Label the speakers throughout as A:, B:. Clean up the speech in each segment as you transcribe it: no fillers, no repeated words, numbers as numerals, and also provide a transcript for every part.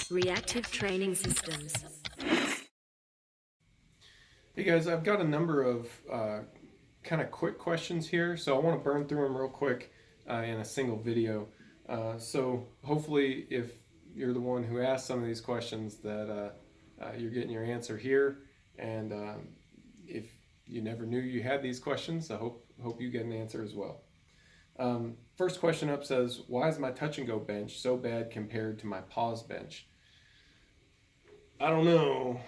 A: Reactive training systems.
B: Hey guys, I've got a number of kind of quick questions here, so I want to burn through them real quick in a single video. So hopefully, if you're the one who asked some of these questions, that you're getting your answer here. And if you never knew you had these questions, I hope you get an answer as well. First question up says, why is my touch and go bench so bad compared to my pause bench? I don't know.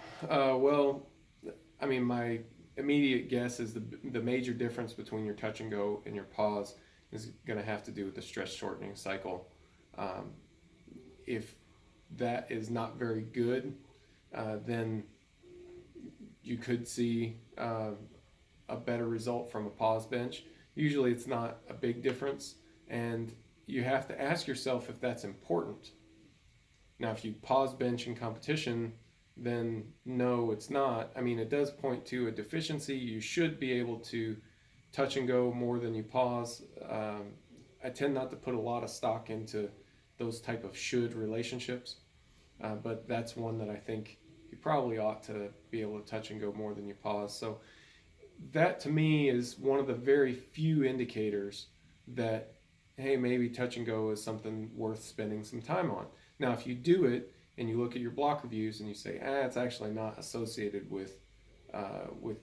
B: My immediate guess is the major difference between your touch and go and your pause is going to have to do with the stress shortening cycle. If that is not very good, then you could see a better result from a pause bench. Usually it's not a big difference, and you have to ask yourself if that's important. Now, if you pause bench in competition, then no, it's not. I mean, it does point to a deficiency. You should be able to touch and go more than you pause. I tend not to put a lot of stock into those type of should relationships, but that's one that I think you probably ought to be able to touch and go more than you pause. So that to me is one of the very few indicators that, hey, maybe touch and go is something worth spending some time on. Now, if you do it and you look at your block reviews and you say, it's actually not associated with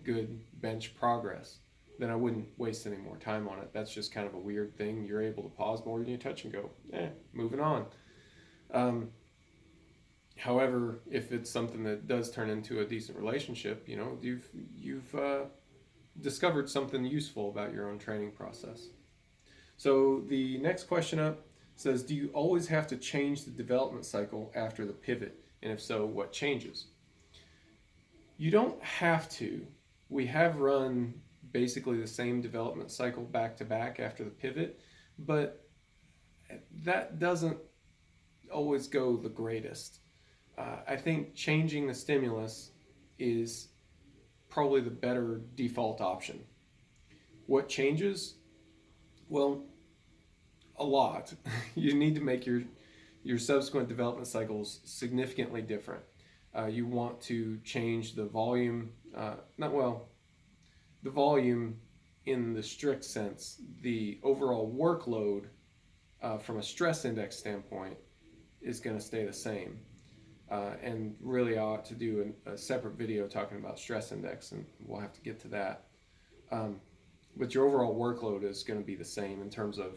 B: good bench progress, then I wouldn't waste any more time on it. That's just kind of a weird thing. You're able to pause more than you touch and go. Moving on. However, if it's something that does turn into a decent relationship, you've discovered something useful about your own training process. So the next question up says, do you always have to change the development cycle after the pivot? And if so, what changes? You don't have to. We have run basically the same development cycle back to back after the pivot, but that doesn't always go the greatest. I think changing the stimulus is probably the better default option. What changes? Well, a lot. You need to make your subsequent development cycles significantly different. You want to change the volume, the volume in the strict sense. The overall workload from a stress index standpoint is going to stay the same. And really I ought to do a separate video talking about stress index, and we'll have to get to that. But your overall workload is going to be the same in terms of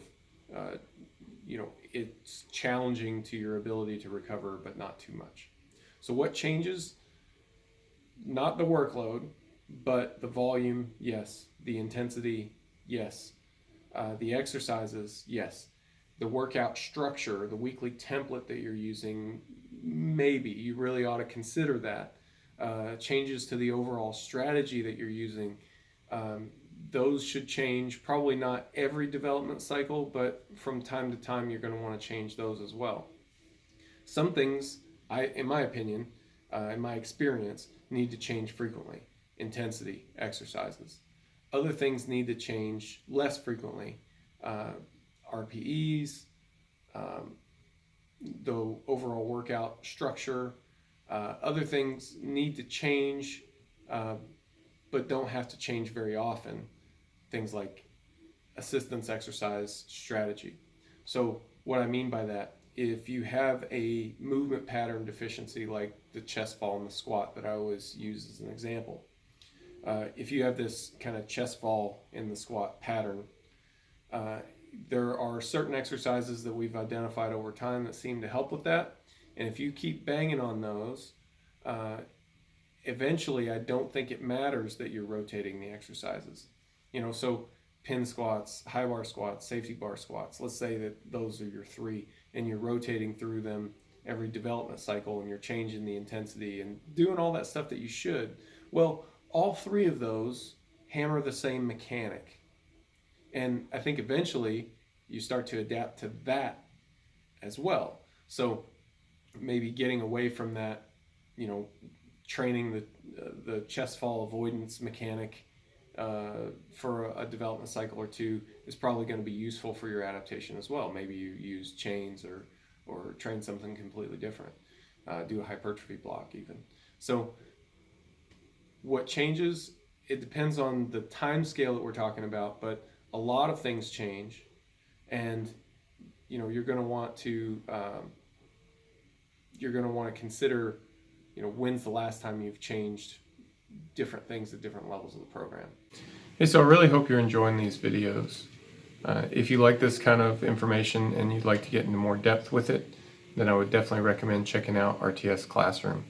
B: it's challenging to your ability to recover, but not too much. So what changes? Not the workload, but the volume, yes. The intensity, yes. The exercises, yes. The workout structure, the weekly template that you're using, maybe. You really ought to consider that. Changes to the overall strategy that you're using, those should change. Probably not every development cycle, but from time to time you're going to want to change those as well. Some things, in my opinion, in my experience, need to change frequently. Intensity, exercises. Other things need to change less frequently. RPEs, the overall workout structure. Other things need to change, but don't have to change very often. Things like assistance exercise strategy. So what I mean by that, if you have a movement pattern deficiency like the chest fall and the squat that I always use as an example, if you have this kind of chest fall in the squat pattern, there are certain exercises that we've identified over time that seem to help with that. And if you keep banging on those, eventually I don't think it matters that you're rotating the exercises. So pin squats, high bar squats, safety bar squats, let's say that those are your three, and you're rotating through them every development cycle, and you're changing the intensity and doing all that stuff that you should. Well, all three of those hammer the same mechanic. And I think eventually you start to adapt to that as well. So maybe getting away from that, training the chest fall avoidance mechanic for a development cycle or two is probably going to be useful for your adaptation as well. Maybe you use chains or train something completely different. do a hypertrophy block even. So what changes, it depends on the time scale that we're talking about, but a lot of things change, and you're going to want to consider when's the last time you've changed different things at different levels of the program. Hey, so I really hope you're enjoying these videos. If you like this kind of information and you'd like to get into more depth with it, then I would definitely recommend checking out RTS Classroom.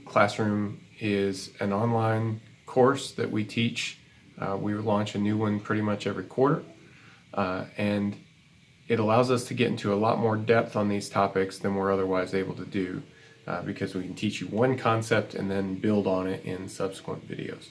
B: Classroom is an online course that we teach. We launch a new one pretty much every quarter, and it allows us to get into a lot more depth on these topics than we're otherwise able to do, because we can teach you one concept and then build on it in subsequent videos.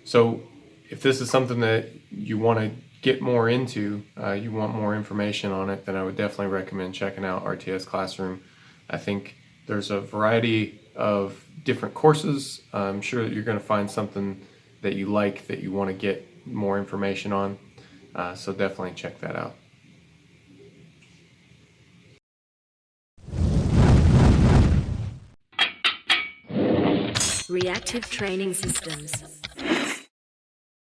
B: So if this is something that you want to get more into, you want more information on it, then I would definitely recommend checking out RTS Classroom. I think there's a variety of different courses. I'm sure that you're going to find something that you like, that you want to get more information on. So definitely check that out.
A: Reactive training systems.